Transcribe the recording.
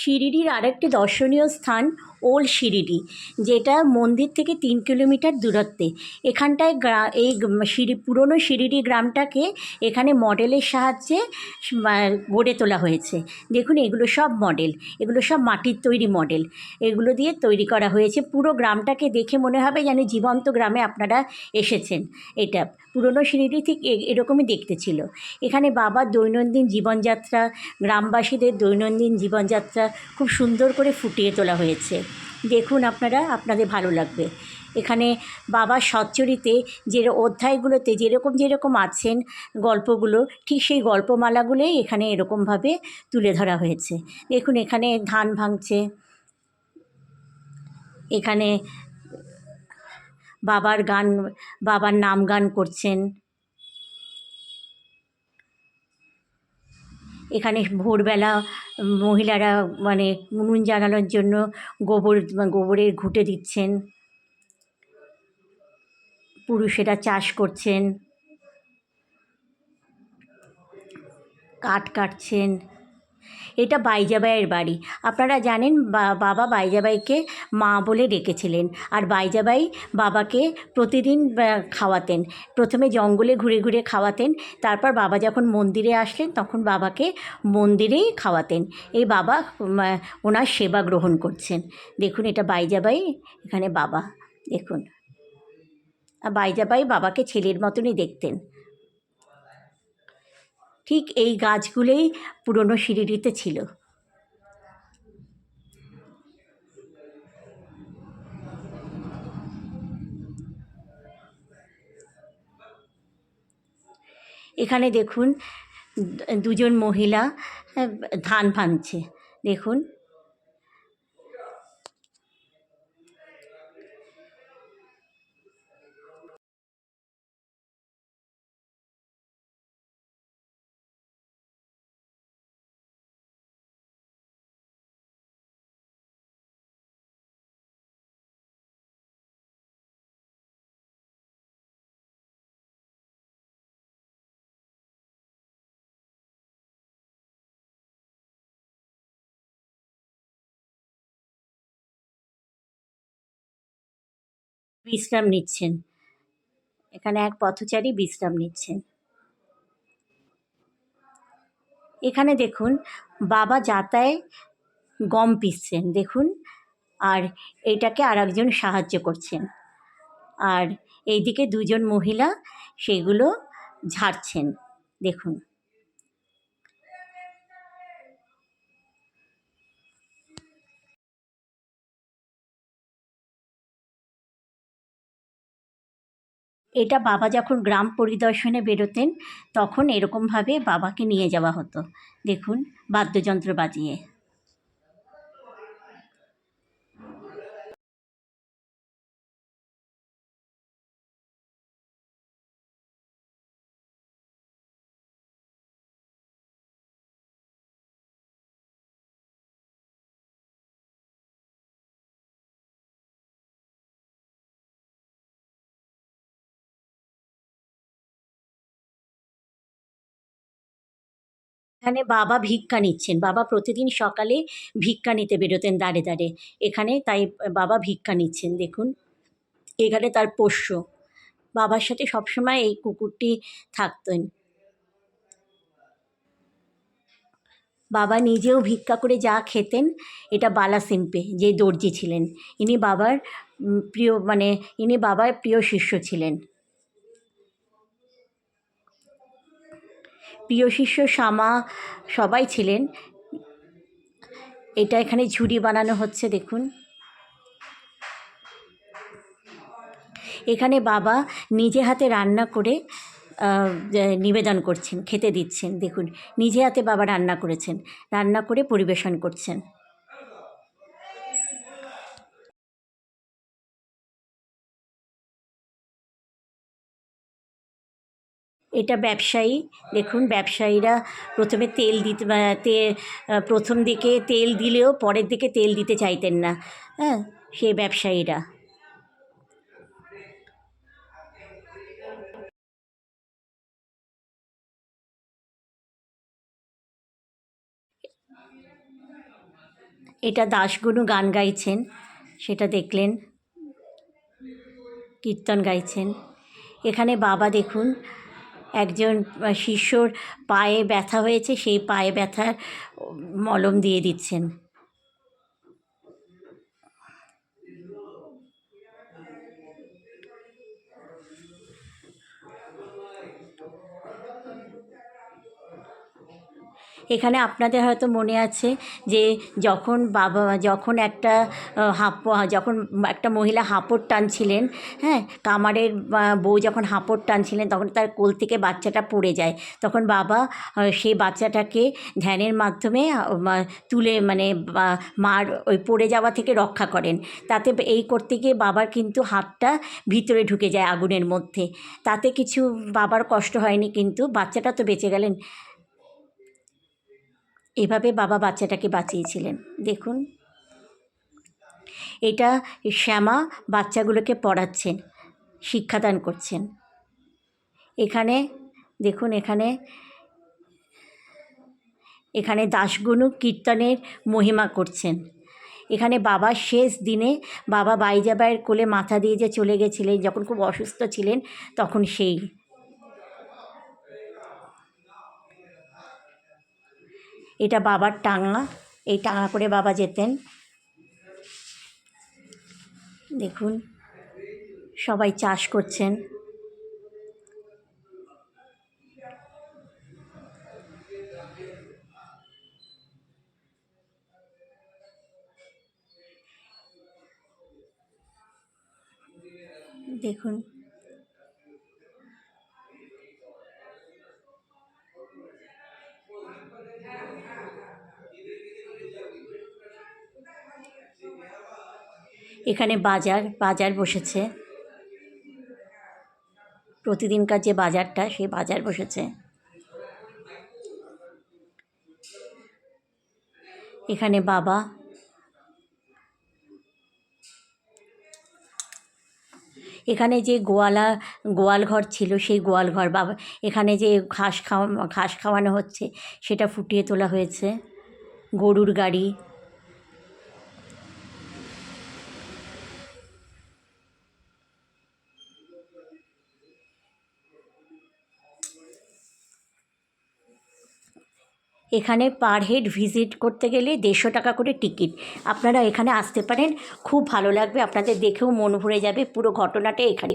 শিরিডির আরেকটি দর্শনীয় স্থান ওল্ড শিরিডি, যেটা মন্দির থেকে 3 কিলোমিটার দূরত্বে। এখানটায় পুরনো শিরিডি গ্রামটাকে এখানে মডেলের সাহায্যে গড়ে তোলা হয়েছে। দেখুন, এগুলো সব মডেল, এগুলো সব মাটির তৈরি মডেল, এগুলো দিয়ে তৈরি করা হয়েছে। পুরো গ্রামটাকে দেখে মনে হবে যেন জীবন্ত গ্রামে আপনারা এসেছেন। এটা পুরনো শিরিডি ঠিক এরকমই দেখতে ছিল। এখানে বাবার দৈনন্দিন জীবনযাত্রা, গ্রামবাসীদের দৈনন্দিন জীবনযাত্রা খুব সুন্দর করে ফুটিয়ে তোলা হয়েছে। দেখুন আপনারা, আপনাদের ভালো লাগবে। এখানে বাবার সচ্চরিতে যে অধ্যায়গুলোতে যেরকম যেরকম আছেন গল্পগুলো, ঠিক সেই গল্পমালাগুলোই এখানে এরকমভাবে তুলে ধরা হয়েছে। দেখুন, এখানে ধান ভাঙছে, এখানে বাবার নাম গান করছেন। এখানে ভোরবেলা মহিলারা উনুন জ্বালানোর জন্য গোবরের ঘুঁটে দিচ্ছেন, পুরুষেরা চাষ করছেন, কাঠ কাটছেন। এটা বাইজাবাইয়ের বাড়ি। আপনারা জানেন বাবা বাইজাবাইকে মা বলে ডেকেছিলেন, আর বাইজাবাই বাবাকে প্রতিদিন খাওয়াতেন। প্রথমে জঙ্গলে ঘুরে ঘুরে খাওয়াতেন, তারপর বাবা যখন মন্দিরে আসলেন তখন বাবাকে মন্দিরেই খাওয়াতেন। এই বাবা ওনার সেবা গ্রহণ করছেন। দেখুন, এটা বাইজাবাই, এখানে বাবা। দেখুন, বাইজাবাই বাবাকে ছেলের মতনই দেখতেন। ঠিক এই গাছগুলোই পুরনো শিরিডিতে ছিল। এখানে দেখুন, দুজন মহিলা ধান ভাঙছে। দেখুন, বিশ্রাম নিচ্ছেন। এখানে এক পথচারী বিশ্রাম নিচ্ছেন। এখানে দেখুন, বাবা যাতায় গম পিসছেন। দেখুন, আর এইটাকে আর একজন সাহায্য করছেন, আর এইদিকে দুজন মহিলা সেগুলো ঝাড়ছেন। দেখুন, এটা বাবা যখন গ্রাম পরিদর্শনে বেরোতেন তখন এরকমভাবে বাবাকে নিয়ে যাওয়া হতো। দেখুন, বাদ্যযন্ত্র বাজিয়ে। এখানে বাবা ভিক্ষা নিচ্ছেন। বাবা প্রতিদিন সকালে ভিক্ষা নিতে বেরোতেন দাঁড়ে দাঁড়ে। এখানে তাই বাবা ভিক্ষা নিচ্ছেন। দেখুন, এখানে তার পোষ্য। বাবার সাথে সবসময় এই কুকুরটি থাকতেন। বাবা নিজেও ভিক্ষা করে যা খেতেন। এটা বালা সিম্পে, যে দর্জি ছিলেন, ইনি বাবার প্রিয় শিষ্য ছিলেন। প্রিয় শিষ্য শামা সবাই ছিলেন। এটা এখানে ঝুড়ি বানানো হচ্ছে। দেখুন, এখানে বাবা নিজে হাতে রান্না করে নিবেদন করছেন, খেতে দিচ্ছেন। দেখুন, নিজে হাতে বাবা রান্না করেছেন, রান্না করে পরিবেশন করছেন। এটা ব্যবসায়ী। দেখুন, ব্যবসায়ীরা প্রথমে তেল দিতে প্রথম দিকে তেল দিলেও পরের দিকে তেল দিতে চাইতেন না। হ্যাঁ, সে ব্যবসায়ীরা। এটা দাশগুনু গান গাইছেন, সেটা দেখলেন, কীর্তন গাইছেন। এখানে বাবা দেখুন একজন শিষ্যর পায়ে ব্যথা হয়েছে, সেই পায়ে ব্যথার মলম দিয়ে দিচ্ছেন। এখানে আপনাদের হয়তো মনে আছে যে যখন একটা যখন একটা মহিলা হাঁপড় টানছিলেন, হ্যাঁ, কামারের বউ যখন হাঁপড় টানছিলেন তখন তার কোল থেকে বাচ্চাটা পড়ে যায়। তখন বাবা সেই বাচ্চাটাকে ধ্যানের মাধ্যমে তুলে মানে মার ওই পড়ে যাওয়া থেকে রক্ষা করেন। তাতে এই করতে গিয়ে বাবার কিন্তু হাতটা ভিতরে ঢুকে যায় আগুনের মধ্যে। তাতে কিছু বাবার কষ্ট হয়নি, কিন্তু বাচ্চাটা তো বেঁচে গেলেন। এভাবে বাবা বাচ্চাটাকে বাঁচিয়েছিলেন। দেখুন, এটা শ্যামা বাচ্চাগুলোকে পড়াচ্ছেন, শিক্ষাদান করছেন। এখানে দেখুন, এখানে দাশগুনু কীর্তনের মহিমা করছেন। এখানে বাবার শেষ দিনে বাবা বাইজাবাইয়ের কোলে মাথা দিয়ে যে চলে গেছিলেন যখন খুব অসুস্থ ছিলেন, তখন সেই এটা বাবার টাঙা, এই টাঙা করে বাবা যেতেন। দেখুন, সবাই চাষ করছেন। দেখুন, এখানে বাজার বসেছে, প্রতিদিনকার যে বাজারটা সেই বাজার বসেছে। এখানে বাবা এখানে যে গোয়াল ঘর ছিল, সেই গোয়াল ঘর বাবা, এখানে যে ঘাস খাওয়ানো হচ্ছে সেটা ফুটিয়ে তোলা হয়েছে। গরুর গাড়ি, এখানে পার হেড ভিজিট করতে গেলে 150 টাকা করে টিকিট। আপনারা এখানে আসতে পারেন, খুব ভালো লাগবে আপনাদের, দেখেও মন ভরে যাবে। পুরো ঘটনাটা এখানে।